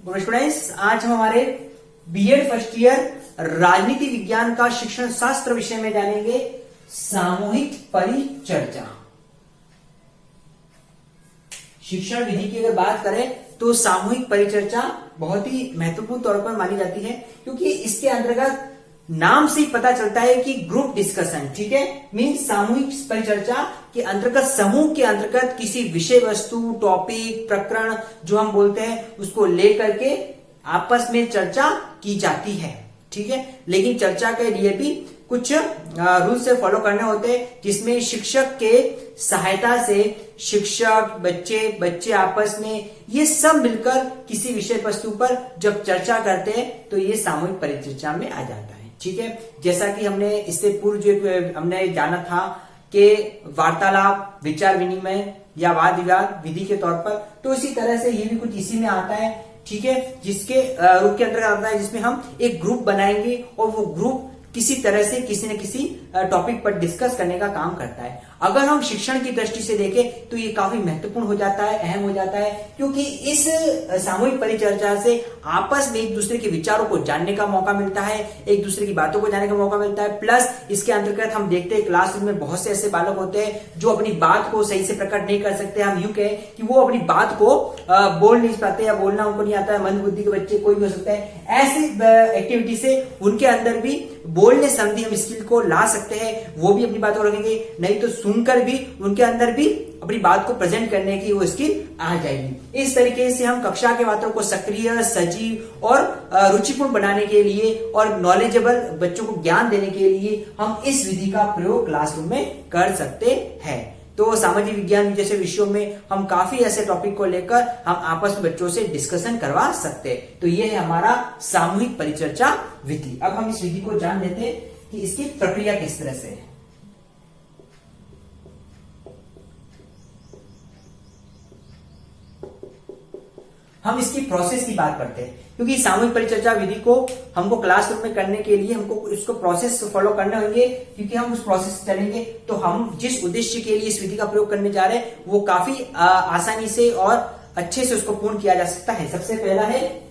Students, आज हम हमारे बीएड फर्स्ट ईयर राजनीति विज्ञान का शिक्षण शास्त्र विषय में जानेंगे सामूहिक परिचर्चा। शिक्षण विधि की अगर बात करें तो सामूहिक परिचर्चा बहुत ही महत्वपूर्ण तौर पर मानी जाती है, क्योंकि इसके अंतर्गत नाम से ही पता चलता है कि ग्रुप डिस्कशन, ठीक है, मीन सामूहिक परिचर्चा के अंतर्गत समूह के अंतर्गत किसी विषय वस्तु, टॉपिक, प्रकरण जो हम बोलते हैं उसको लेकर के आपस में चर्चा की जाती है, ठीक है। लेकिन चर्चा के लिए भी कुछ रूल से फॉलो करने होते हैं, जिसमें शिक्षक के सहायता से शिक्षक, बच्चे आपस में ये सब मिलकर किसी विषय वस्तु पर जब चर्चा करते हैं तो ये सामूहिक परिचर्चा में आ जाता है, ठीक है। जैसा कि हमने इससे पूर्व जो हमने जाना था कि वार्तालाप, विचार विनिमय या वाद विवाद विधि के तौर पर, तो इसी तरह से ये भी कुछ इसी में आता है, ठीक है, जिसके रूप के अंतर्गत आता है, जिसमें हम एक ग्रुप बनाएंगे और वो ग्रुप किसी तरह से किसी न किसी टॉपिक पर डिस्कस करने का काम करता है। अगर हम शिक्षण की दृष्टि से देखें तो ये काफी महत्वपूर्ण हो जाता है, अहम हो जाता है, क्योंकि इस सामूहिक परिचर्चा से आपस में एक दूसरे के विचारों को जानने का मौका मिलता है, एक दूसरे की बातों को जानने का मौका मिलता है। प्लस इसके अंतर्गत हम देखते हैं क्लासरूम में बहुत से ऐसे बालक होते हैं जो अपनी बात को सही से प्रकट नहीं कर सकते। हम यूं कहें कि वो अपनी बात को बोल नहीं पाते या बोलना उनको नहीं आता है। मंद बुद्धि के बच्चे कोई भी हो सकता है। ऐसी एक्टिविटी से उनके अंदर भी बोलने संबंधी हम स्किल को ला सकते हैं, वो भी अपनी बात को रखेंगे, नहीं तो सुनकर भी उनके अंदर भी अपनी बात को प्रेजेंट करने की वो स्किल आ जाएगी। इस तरीके से हम कक्षा के वातावरण को सक्रिय, सजीव और रुचिपूर्ण बनाने के लिए और नॉलेजेबल बच्चों को ज्ञान देने के लिए हम इस विधि का प्रयोग क्लासरूम में कर सकते हैं। तो सामाजिक विज्ञान जैसे विषयों में हम काफी ऐसे टॉपिक को लेकर हम आपस में बच्चों से डिस्कशन करवा सकते हैं। तो ये है हमारा सामूहिक परिचर्चा विधि। अब हम इस विधि को जान लेते हैं कि इसकी प्रक्रिया किस तरह से है। हम इसकी प्रोसेस की बात करते हैं, क्योंकि सामूहिक परिचर्चा विधि को हमको क्लासरूम में करने के लिए हमको इसको प्रोसेस फॉलो करने होंगे, क्योंकि हम उस प्रोसेस से चलेंगे तो हम जिस उद्देश्य के लिए इस विधि का प्रयोग करने जा रहे हैं वो काफी आसानी से और अच्छे से उसको पूर्ण किया जा सकता है। सबसे पहला है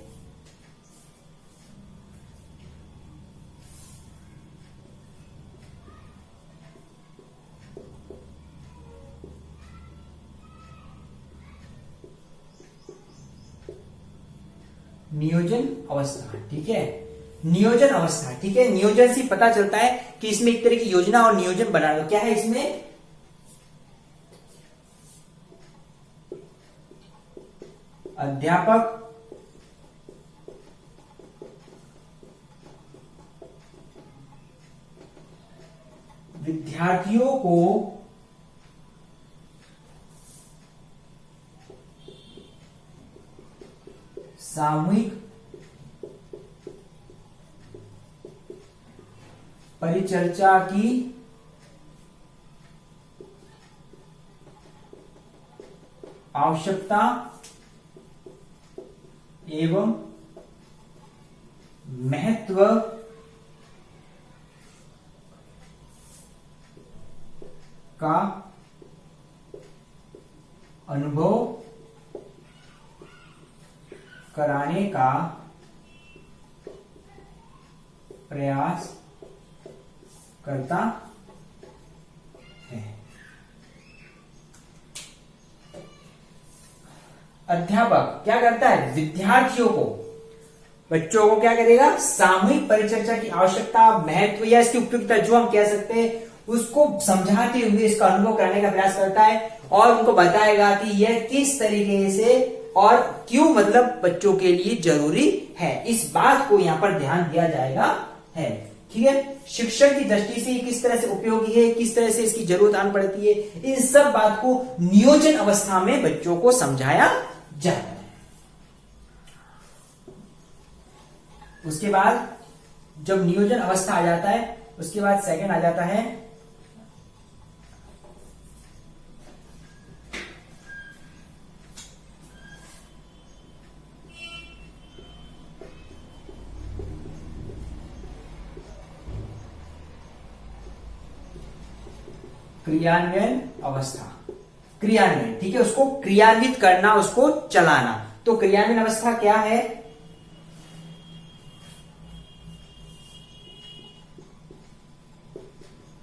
नियोजन अवस्था, ठीक है, नियोजन अवस्था, ठीक है। नियोजन से पता चलता है कि इसमें एक तरह की योजना और नियोजन बना लो। क्या है इसमें? अध्यापक विद्यार्थियों को सामूहिक परिचर्चा की आवश्यकता एवं महत्व का अनुभव कराने का प्रयास करता है। अध्यापक क्या करता है? विद्यार्थियों को, बच्चों को क्या करेगा? सामूहिक परिचर्चा की आवश्यकता, महत्व या इसकी उपयुक्तता जो हम कह सकते हैं उसको समझाते हुए इसका अनुभव कराने का प्रयास करता है और उनको बताएगा कि यह किस तरीके से और क्यों मतलब बच्चों के लिए जरूरी है। इस बात को यहां पर ध्यान दिया जाएगा है, ठीक है। शिक्षण की दृष्टि से किस तरह से उपयोगी है, किस तरह से इसकी जरूरत आन पड़ती है, इन सब बात को नियोजन अवस्था में बच्चों को समझाया जाता है। उसके बाद जब नियोजन अवस्था आ जाता है उसके बाद सेकंड आ जाता है क्रियान्वयन अवस्था। क्रियान्वयन, ठीक है, उसको क्रियान्वित करना, उसको चलाना। तो क्रियान्वयन अवस्था क्या है?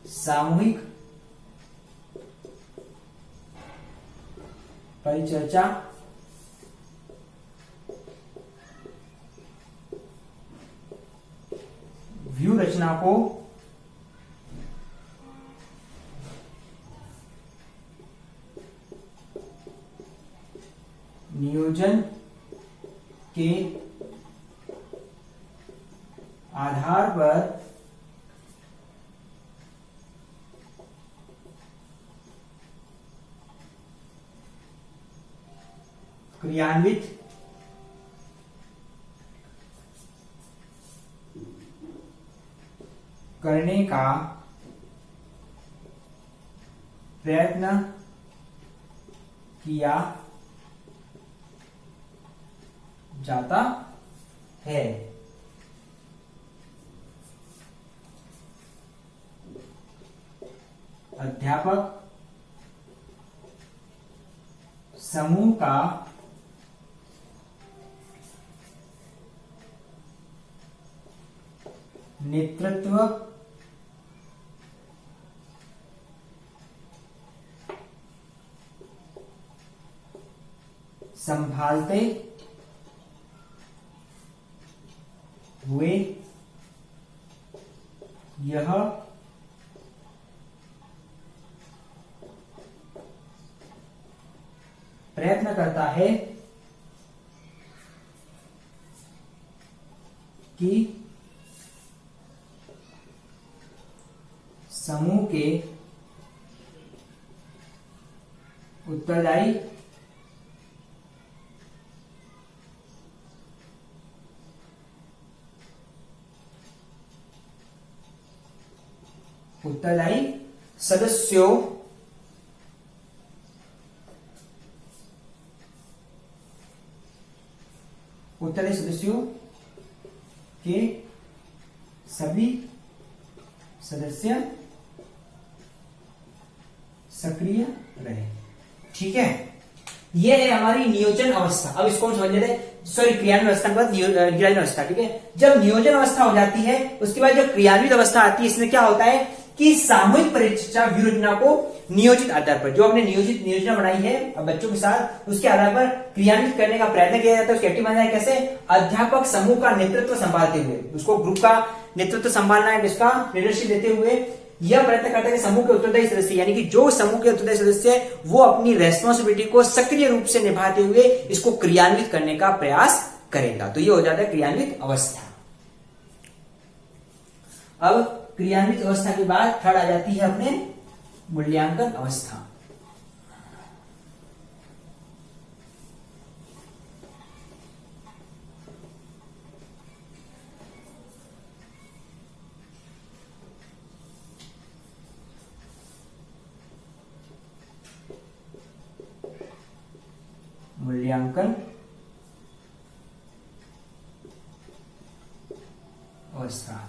सामूहिक परिचर्चा व्यू रचना को नियोजन के आधार पर क्रियान्वित करने का प्रयत्न किया जाता है। अध्यापक समूह का नेतृत्व संभालते हुए यह प्रयत्न करता है कि समूह के उत्तरदायी सदस्यों के सभी सदस्य सक्रिय रहे। ठीक है, ये है हमारी नियोजन अवस्था। अब इसको समझ लेते हैं, सॉरी क्रियान्वयन अवस्था के बाद क्रियान्वयन अवस्था। ठीक है, जब नियोजन अवस्था हो जाती है उसके बाद जब क्रियान्वित अवस्था आती है, इसमें क्या होता है कि सामूहिक परिचर्चा व्यूरचना को नियोजित आधार पर, जो हमने नियोजित योजना बनाई है बच्चों के साथ, उसके आधार पर क्रियान्वित करने का प्रयत्न किया जाता है। उसकी एक्टिव है कैसे? अध्यापक समूह का नेतृत्व संभालते हुए, उसको ग्रुप का नेतृत्व संभालना है, जिसका लीडरशिप देते हुए यह प्रयत्न करता है कि समूह के उत्तरदायी सदस्य, यानी कि जो समूह के उत्तरदायी सदस्य है वो अपनी रेस्पॉन्सिबिलिटी को सक्रिय रूप से निभाते हुए इसको क्रियान्वित करने का प्रयास करेगा। तो ये हो जाता है क्रियान्वित अवस्था। अब क्रियान्वित अवस्था के बाद थर्ड आ जाती है अपने मूल्यांकन अवस्था।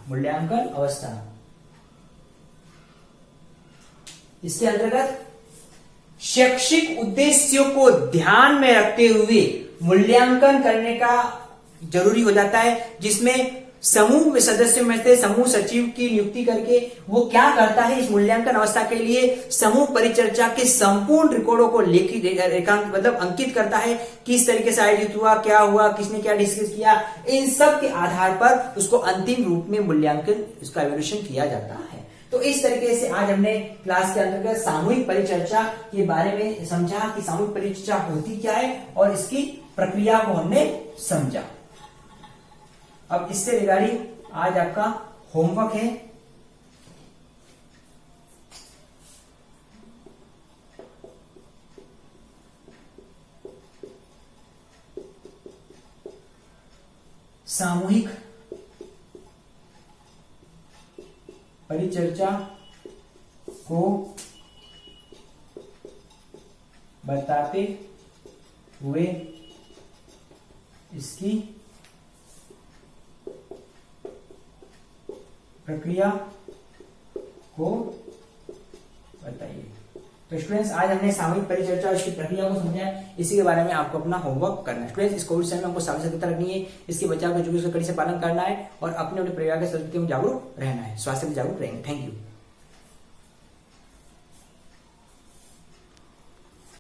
मूल्यांकन अवस्था इसके अंतर्गत शैक्षिक उद्देश्यों को ध्यान में रखते हुए मूल्यांकन करने का जरूरी हो जाता है, जिसमें समूह सदस्यों में से समूह सचिव की नियुक्ति करके वो क्या करता है, इस मूल्यांकन अवस्था के लिए समूह परिचर्चा के संपूर्ण रिकॉर्डों को लिखित मतलब अंकित करता है, किस तरीके से आयोजित हुआ, क्या हुआ, किसने क्या डिस्कस किया, इन सब के आधार पर उसको अंतिम रूप में मूल्यांकन, उसका इवैल्यूएशन किया जाता है। तो इस तरीके से आज हमने क्लास के अंतर्गत सामूहिक परिचर्चा के बारे में समझा कि सामूहिक परिचर्चा होती क्या है और इसकी प्रक्रिया को हमने समझा। अब इससे रिगार्डिंग आज आपका होमवर्क है, सामूहिक परिचर्चा को बताते हुए इसकी प्रक्रिया को बताइए। तो स्टूडेंट्स आज हमने सामूहिक परिचर्चा और इसकी प्रक्रिया को समझा है, इसी के बारे में आपको अपना होमवर्क करना है। स्टूडेंट्स, इस कोविड समय में हमको सावधानी रखनी है, इसके बचाव के जो कड़ी से पालन करना है और अपने परिवार के सदस्यों में जागरूक रहना है, स्वास्थ्य में जागरूक रहेंगे। Thank you.